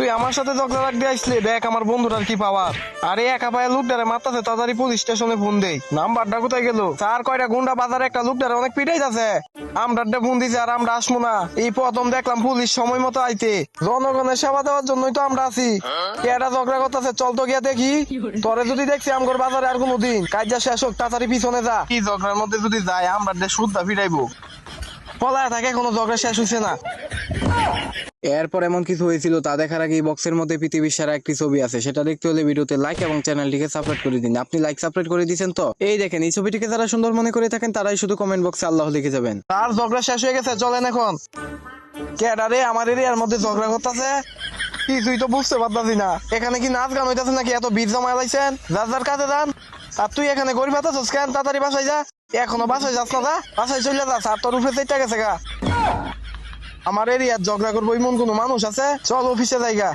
তুই আমার সাথে ঝগড়া রাখতে আসলে দেখ আমার বন্ধুটার কি পাওয়ার। আরে একা পায়ে লোকটারে মারতাছে, তাড়াতাড়ি পুলিশ স্টেশনে ফোন দেই। নাম্বারটা কোথায় গেল? স্যার কয়টা গুন্ডা বাজারে একটা লোকটারে অনেক পিটাইতাছে। আমরা ফোন দিছি আর আমরা আসবো না। এই প্রথম দেখলাম পুলিশ সময় মতো আইতে। জনগণের সেবা দেওয়ার জন্যই তো আমরা আছি। কেডা ঝগড়া করতেছে চল তো গিয়া দেখি। তোরে যদি দেখছি আমগর বাজারে আর কোনোদিন কাজা শেষ হোক, তাড়াতাড়ি পিছনে যা। কি ঝগড়ার মধ্যে যদি যায় আমরা শুদ্ধা ফিরাইবো। পলায় থাকে, কোনো ঝগড়া শেষ হইছে না। এরপর এমন কিছু হয়েছিল তা দেখার আগে বক্সের মধ্যে পৃথিবীর সারা একটি ছবি আছে, সেটা দেখতে হলে ভিডিওতে লাইক এবং চ্যানেলটিকে সাবস্ক্রাইব করে দিন। আপনি লাইক সাবস্ক্রাইব করে দিয়েছেন তো? এই দেখেন, এই ছবিটিকে যারা সুন্দর মনে করে থাকেন তারাই শুধু কমেন্ট বক্সে আল্লাহ লিখে যাবেন। তার ঝগড়া শেষ হয়ে গেছে, চলেন এখন। কেডারে আমার এরিয়ার মধ্যে ঝগড়া করতেছে? কিছুই তো বুঝতে পারতাছি না। এখানে কি নাচ গান হইতাছে নাকি? এত বীর জমা লাইছেন, যার যার কাছে যান। আর তুই এখানে গরিব আছিস কেন? তাড়াতাড়ি বাসায় যা। এখনো বাসায় যাস না? যা বাসায় চলে যা, আর তোর উপরে চেষ্টা গেছে গা। আমার এরিয়ার ঝগড়া করবো এমন কোনো মানুষ আছে? চল অফিসে যাইগা।